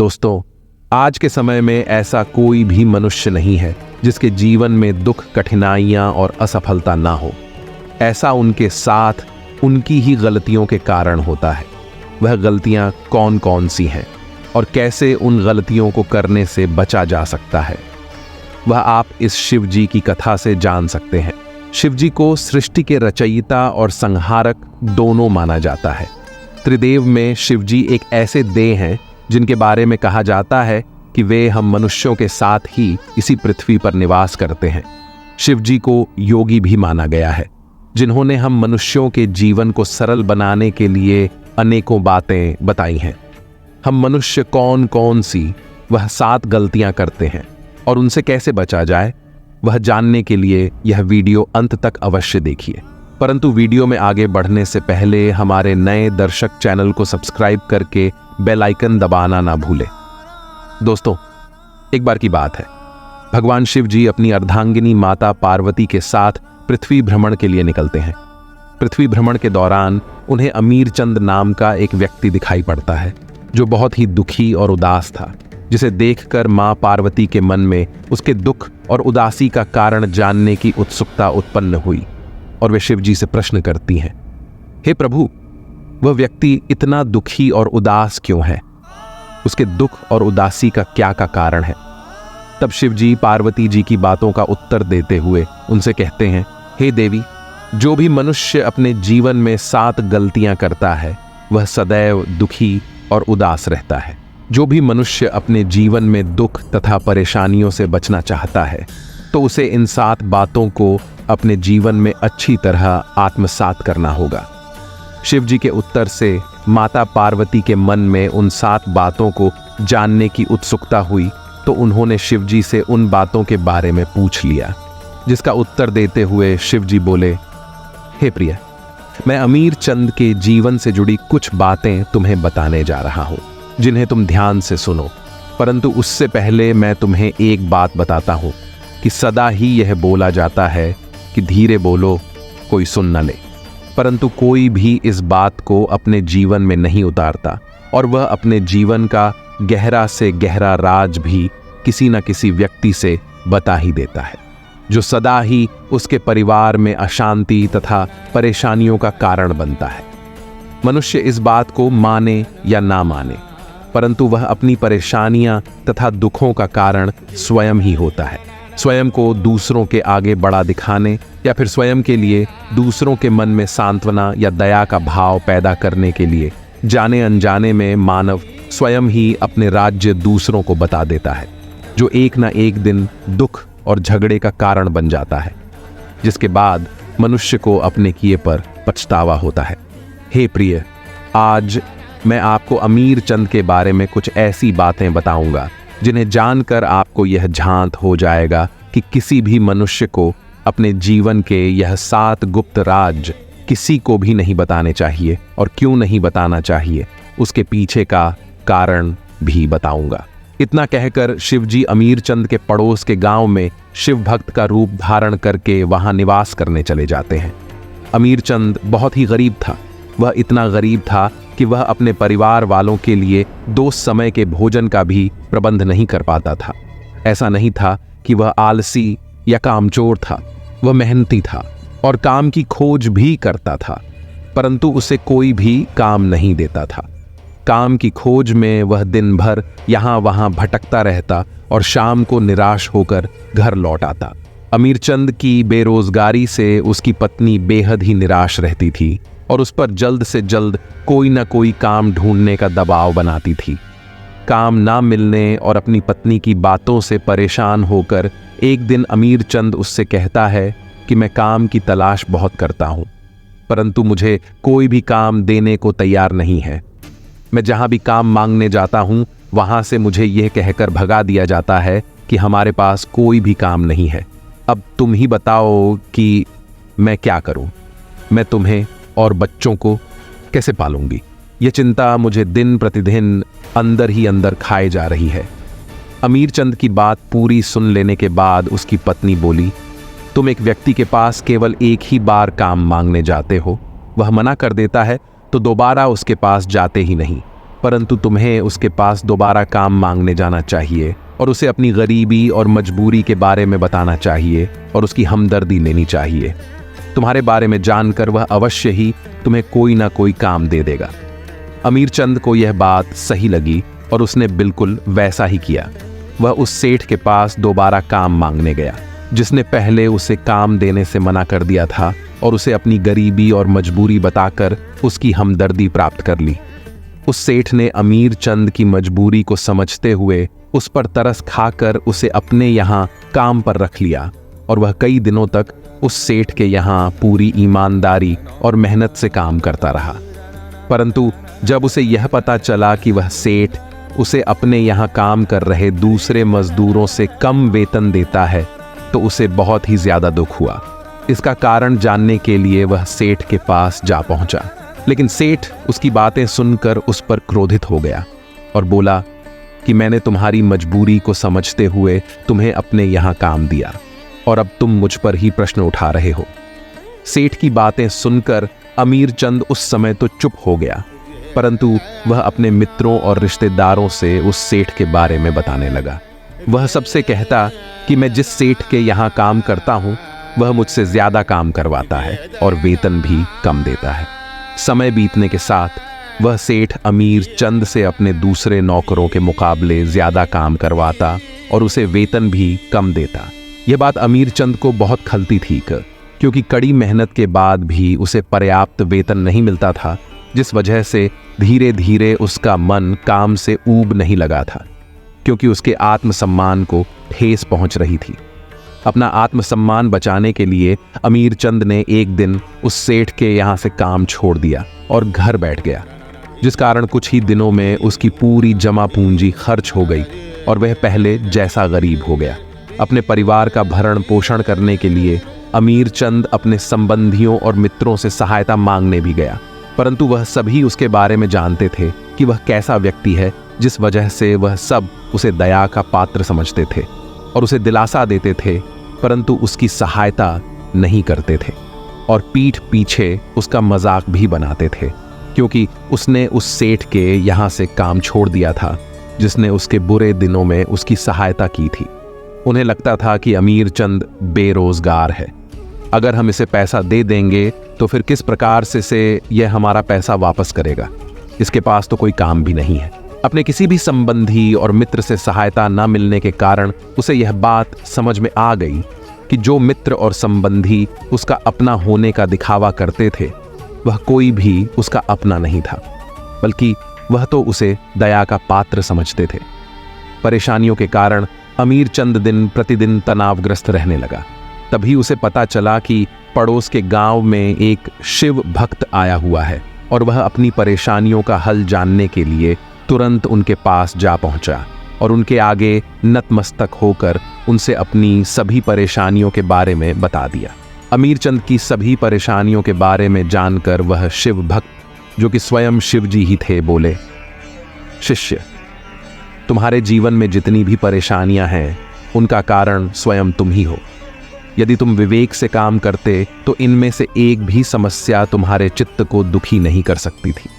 दोस्तों, आज के समय में ऐसा कोई भी मनुष्य नहीं है जिसके जीवन में दुख, कठिनाइयां और असफलता ना हो। ऐसा उनके साथ उनकी ही गलतियों के कारण होता है। वह गलतियां कौन कौन सी हैं और कैसे उन गलतियों को करने से बचा जा सकता है, वह आप इस शिव जी की कथा से जान सकते हैं। शिव जी को सृष्टि के रचयिता और संहारक दोनों माना जाता है। त्रिदेव में शिव जी एक ऐसे देव हैं जिनके बारे में कहा जाता है कि वे हम मनुष्यों के साथ ही इसी पृथ्वी पर निवास करते हैं। शिव जी को योगी भी माना गया है, जिन्होंने हम मनुष्यों के जीवन को सरल बनाने के लिए अनेकों बातें बताई हैं। हम मनुष्य कौन कौन सी वह 7 गलतियां करते हैं और उनसे कैसे बचा जाए, वह जानने के लिए यह वीडियो अंत तक अवश्य देखिए। परंतु वीडियो में आगे बढ़ने से पहले हमारे नए दर्शक चैनल को सब्सक्राइब करके बेल आइकन दबाना ना भूलें। दोस्तों, एक बार की बात है, भगवान शिव जी अपनी अर्धांगिनी माता पार्वती के साथ पृथ्वी भ्रमण के लिए निकलते हैं। पृथ्वी भ्रमण के दौरान उन्हें अमीरचंद नाम का एक व्यक्ति दिखाई पड़ता है, जो बहुत ही दुखी और उदास था, जिसे देखकर मां पार्वती के मन में उसके दुख और उदासी का कारण जानने की उत्सुकता उत्पन्न हुई और वे शिव जी से प्रश्न करती हैं, हे प्रभु, वह व्यक्ति इतना दुखी और उदास क्यों है? उसके दुख और उदासी का क्या कारण है? तब शिव जी पार्वती जी की बातों का उत्तर देते हुए उनसे कहते हैं, हे देवी, जो भी मनुष्य अपने जीवन में 7 गलतियां करता है वह सदैव दुखी और उदास रहता है। जो भी मनुष्य अपने जीवन में दुख तथा परेशानियों से बचना चाहता है तो उसे इन 7 बातों को अपने जीवन में अच्छी तरह आत्मसात करना होगा। शिव जी के उत्तर से माता पार्वती के मन में उन 7 बातों को जानने की उत्सुकता हुई, तो उन्होंने शिव जी से उन बातों के बारे में पूछ लिया, जिसका उत्तर देते हुए शिव जी बोले, हे प्रिय, मैं अमीर चंद के जीवन से जुड़ी कुछ बातें तुम्हें बताने जा रहा हूं, जिन्हें तुम ध्यान से सुनो। परंतु उससे पहले मैं तुम्हें एक बात बताता हूं कि सदा ही यह बोला जाता है कि धीरे बोलो, कोई सुन न ले, परंतु कोई भी इस बात को अपने जीवन में नहीं उतारता और वह अपने जीवन का गहरा से गहरा राज भी किसी न किसी व्यक्ति से बता ही देता है, जो सदा ही उसके परिवार में अशांति तथा परेशानियों का कारण बनता है। मनुष्य इस बात को माने या ना माने, परंतु वह अपनी परेशानियां तथा दुखों का कारण स्वयं ही होता है। स्वयं को दूसरों के आगे बड़ा दिखाने या फिर स्वयं के लिए दूसरों के मन में सांत्वना या दया का भाव पैदा करने के लिए जाने अनजाने में मानव स्वयं ही अपने राज्य दूसरों को बता देता है, जो एक ना एक दिन दुख और झगड़े का कारण बन जाता है, जिसके बाद मनुष्य को अपने किए पर पछतावा होता है। हे प्रिय, आज मैं आपको अमीर चंद के बारे में कुछ ऐसी बातें बताऊंगा जिन्हें जानकर आपको यह झांत हो जाएगा कि किसी भी मनुष्य को अपने जीवन के यह 7 गुप्त राज किसी को भी नहीं बताने चाहिए, और क्यों नहीं बताना चाहिए उसके पीछे का कारण भी बताऊंगा। इतना कहकर शिव जी अमीरचंद के पड़ोस के गांव में शिव भक्त का रूप धारण करके वहां निवास करने चले जाते हैं। अमीरचंद बहुत ही गरीब था। वह इतना गरीब था कि वह अपने परिवार वालों के लिए 2 समय के भोजन का भी प्रबंध नहीं कर पाता था। ऐसा नहीं था कि वह आलसी या कामचोर था, वह मेहनती था और काम की खोज भी करता था, परंतु उसे कोई भी काम नहीं देता था। काम की खोज में वह दिन भर यहाँ वहाँ भटकता रहता और शाम को निराश होकर घर लौट आता। अमीरचंद की बेरोजगारी से उसकी पत्नी बेहद ही निराश रहती थी और उस पर जल्द से जल्द कोई ना कोई काम ढूंढने का दबाव बनाती थी। काम ना मिलने और अपनी पत्नी की बातों से परेशान होकर एक दिन अमीरचंद उससे कहता है कि मैं काम की तलाश बहुत करता हूँ, परंतु मुझे कोई भी काम देने को तैयार नहीं है। मैं जहाँ भी काम मांगने जाता हूँ वहाँ से मुझे यह कहकर भगा दिया जाता है कि हमारे पास कोई भी काम नहीं है। अब तुम ही बताओ कि मैं क्या करूँ? मैं तुम्हें और बच्चों को कैसे पालूंगी? यह चिंता मुझे दिन प्रतिदिन अंदर ही अंदर खाए जा रही है। अमीरचंद की बात पूरी सुन लेने के बाद उसकी पत्नी बोली, तुम एक व्यक्ति के पास केवल एक ही बार काम मांगने जाते हो, वह मना कर देता है तो दोबारा उसके पास जाते ही नहीं। परंतु तुम्हें उसके पास दोबारा काम मांगने जाना चाहिए और उसे अपनी गरीबी और मजबूरी के बारे में बताना चाहिए और उसकी हमदर्दी लेनी चाहिए। तुम्हारे बारे में जानकर वह अवश्य ही तुम्हें कोई ना कोई काम दे देगा। अमीर चंद को यह बात सही लगी और उसने बिल्कुल वैसा ही किया। वह उस सेठ के पास दोबारा काम मांगने गया जिसने पहले उसे काम देने से मना कर दिया था और उसे अपनी गरीबी और मजबूरी बताकर उसकी हमदर्दी प्राप्त कर ली। उस सेठ ने अमीर चंद की मजबूरी को समझते हुए उस पर तरस खाकर उसे अपने यहाँ काम पर रख लिया और वह कई दिनों तक उस सेठ के यहाँ पूरी ईमानदारी और मेहनत से काम करता रहा। परंतु जब उसे यह पता चला कि वह सेठ उसे अपने यहाँ काम कर रहे दूसरे मजदूरों से कम वेतन देता है तो उसे बहुत ही ज्यादा दुख हुआ। इसका कारण जानने के लिए वह सेठ के पास जा पहुंचा, लेकिन सेठ उसकी बातें सुनकर उस पर क्रोधित हो गया और बोला कि मैंने तुम्हारी मजबूरी को समझते हुए तुम्हें अपने यहाँ काम दिया और अब तुम मुझ पर ही प्रश्न उठा रहे हो। सेठ की बातें सुनकर अमीर चंद उस समय तो चुप हो गया, परंतु वह अपने मित्रों और रिश्तेदारों से उस सेठ के बारे में बताने लगा। वह सबसे कहता कि मैं जिस सेठ के यहाँ काम करता हूँ वह मुझसे ज्यादा काम करवाता है और वेतन भी कम देता है। समय बीतने के साथ वह सेठ अमीर चंद से अपने दूसरे नौकरों के मुकाबले ज्यादा काम करवाता और उसे वेतन भी कम देता। यह बात अमीर चंद को बहुत खलती थी क्योंकि कड़ी मेहनत के बाद भी उसे पर्याप्त वेतन नहीं मिलता था, जिस वजह से धीरे धीरे उसका मन काम से ऊब नहीं लगा था क्योंकि उसके आत्मसम्मान को ठेस पहुंच रही थी। अपना आत्मसम्मान बचाने के लिए अमीर चंद ने एक दिन उस सेठ के यहाँ से काम छोड़ दिया और घर बैठ गया, जिस कारण कुछ ही दिनों में उसकी पूरी जमा पूंजी खर्च हो गई और वह पहले जैसा गरीब हो गया। अपने परिवार का भरण पोषण करने के लिए अमीर चंद अपने संबंधियों और मित्रों से सहायता मांगने भी गया, परंतु वह सभी उसके बारे में जानते थे कि वह कैसा व्यक्ति है, जिस वजह से वह सब उसे दया का पात्र समझते थे और उसे दिलासा देते थे, परंतु उसकी सहायता नहीं करते थे और पीठ पीछे उसका मजाक भी बनाते थे क्योंकि उसने उस सेठ के यहाँ से काम छोड़ दिया था जिसने उसके बुरे दिनों में उसकी सहायता की थी। उन्हें लगता था कि अमीर चंद बेरोजगार है, अगर हम इसे पैसा दे देंगे तो फिर किस प्रकार से यह हमारा पैसा वापस करेगा, इसके पास तो कोई काम भी नहीं है। अपने किसी भी संबंधी और मित्र से सहायता न मिलने के कारण उसे यह बात समझ में आ गई कि जो मित्र और संबंधी उसका अपना होने का दिखावा करते थे वह कोई भी उसका अपना नहीं था, बल्कि वह तो उसे दया का पात्र समझते थे। परेशानियों के कारण अमीर चंद दिन प्रतिदिन तनावग्रस्त रहने लगा। तभी उसे पता चला कि पड़ोस के गांव में एक शिव भक्त आया हुआ है और वह अपनी परेशानियों का हल जानने के लिए तुरंत उनके पास जा पहुंचा और उनके आगे नतमस्तक होकर उनसे अपनी सभी परेशानियों के बारे में बता दिया। अमीर चंद की सभी परेशानियों के बारे में जानकर वह शिव भक्त, जो कि स्वयं शिव जी ही थे, बोले, शिष्य, तुम्हारे जीवन में जितनी भी परेशानियां हैं उनका कारण स्वयं तुम ही हो। यदि तुम विवेक से काम करते तो इनमें से एक भी समस्या तुम्हारे चित्त को दुखी नहीं कर सकती थी।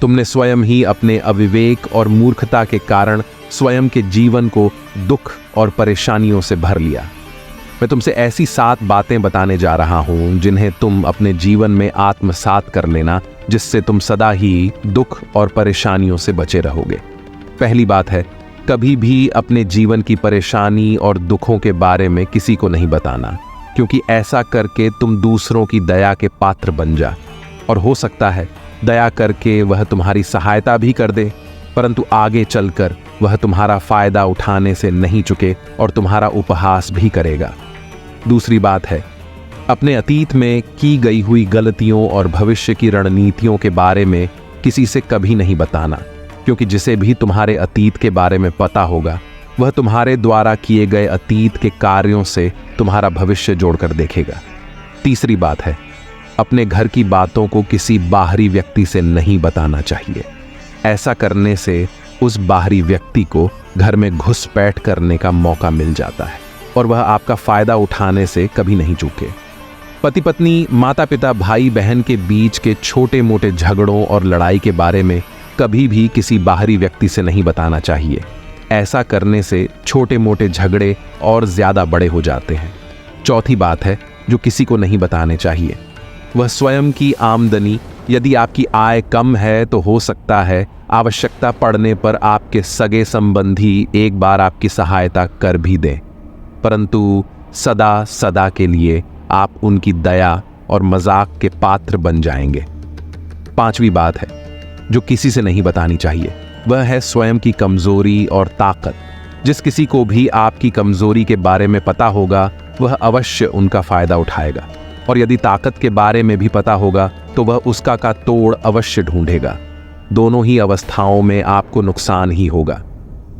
तुमने स्वयं ही अपने अविवेक और मूर्खता के कारण स्वयं के जीवन को दुख और परेशानियों से भर लिया। मैं तुमसे ऐसी 7 बातें बताने जा रहा हूं जिन्हें तुम अपने जीवन में आत्मसात कर लेना, जिससे तुम सदा ही दुख और परेशानियों से बचे रहोगे। पहली बात है, कभी भी अपने जीवन की परेशानी और दुखों के बारे में किसी को नहीं बताना, क्योंकि ऐसा करके तुम दूसरों की दया के पात्र बन जा और हो सकता है दया करके वह तुम्हारी सहायता भी कर दे, परंतु आगे चलकर वह तुम्हारा फायदा उठाने से नहीं चुके और तुम्हारा उपहास भी करेगा। दूसरी बात है, अपने अतीत में की गई हुई गलतियों और भविष्य की रणनीतियों के बारे में किसी से कभी नहीं बताना, क्योंकि जिसे भी तुम्हारे अतीत के बारे में पता होगा वह तुम्हारे द्वारा किए गए अतीत के कार्यों से तुम्हारा भविष्य जोड़कर देखेगा। तीसरी बात है, अपने घर की बातों को किसी बाहरी व्यक्ति से नहीं बताना चाहिए। ऐसा करने से उस बाहरी व्यक्ति को घर में घुसपैठ करने का मौका मिल जाता है और वह आपका फायदा उठाने से कभी नहीं चूके। पति पत्नी, माता पिता, भाई बहन के बीच के छोटे मोटे झगड़ों और लड़ाई के बारे में कभी भी किसी बाहरी व्यक्ति से नहीं बताना चाहिए। ऐसा करने से छोटे मोटे झगड़े और ज्यादा बड़े हो जाते हैं। चौथी बात है जो किसी को नहीं बताने चाहिए, वह स्वयं की आमदनी। यदि आपकी आय कम है तो हो सकता है आवश्यकता पड़ने पर आपके सगे संबंधी एक बार आपकी सहायता कर भी दें, परंतु सदा सदा के लिए आप उनकी दया और मजाक के पात्र बन जाएंगे। पांचवी बात है जो किसी से नहीं बतानी चाहिए, वह है स्वयं की कमजोरी और ताकत। जिस किसी को भी आपकी कमजोरी के बारे में पता होगा वह अवश्य उनका फायदा उठाएगा, और यदि ताकत के बारे में भी पता होगा तो वह उसका का तोड़ अवश्य ढूंढेगा। दोनों ही अवस्थाओं में आपको नुकसान ही होगा।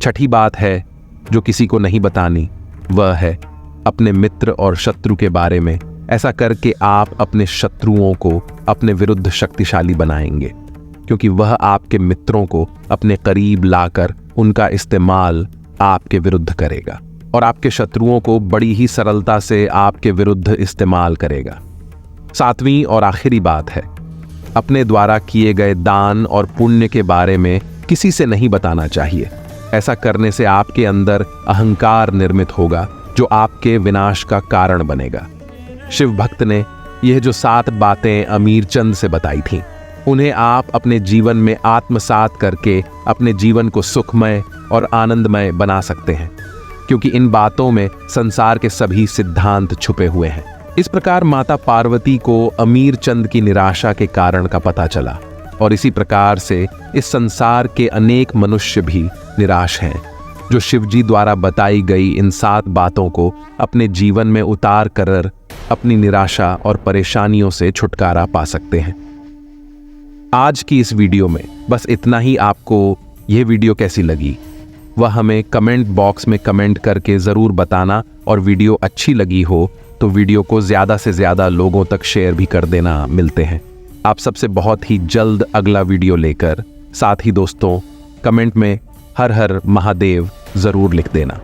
छठी बात है जो किसी को नहीं बतानी, वह है अपने मित्र और शत्रु के बारे में। ऐसा करके आप अपने शत्रुओं को अपने विरुद्ध शक्तिशाली बनाएंगे, क्योंकि वह आपके मित्रों को अपने करीब लाकर उनका इस्तेमाल आपके विरुद्ध करेगा और आपके शत्रुओं को बड़ी ही सरलता से आपके विरुद्ध इस्तेमाल करेगा। सातवीं और आखिरी बात है, अपने द्वारा किए गए दान और पुण्य के बारे में किसी से नहीं बताना चाहिए। ऐसा करने से आपके अंदर अहंकार निर्मित होगा जो आपके विनाश का कारण बनेगा। शिव भक्त ने यह जो 7 बातें अमीर चंद से बताई थीं, उन्हें आप अपने जीवन में आत्मसात करके अपने जीवन को सुखमय और आनंदमय बना सकते हैं, क्योंकि इन बातों में संसार के सभी सिद्धांत छुपे हुए हैं। इस प्रकार माता पार्वती को अमीर चंद की निराशा के कारण का पता चला, और इसी प्रकार से इस संसार के अनेक मनुष्य भी निराश हैं, जो शिवजी द्वारा बताई गई इन 7 बातों को अपने जीवन में उतार कर अपनी निराशा और परेशानियों से छुटकारा पा सकते हैं। आज की इस वीडियो में बस इतना ही। आपको यह वीडियो कैसी लगी वह हमें कमेंट बॉक्स में कमेंट करके ज़रूर बताना, और वीडियो अच्छी लगी हो तो वीडियो को ज़्यादा से ज़्यादा लोगों तक शेयर भी कर देना। मिलते हैं आप सबसे बहुत ही जल्द अगला वीडियो लेकर। साथ ही दोस्तों, कमेंट में हर हर महादेव ज़रूर लिख देना।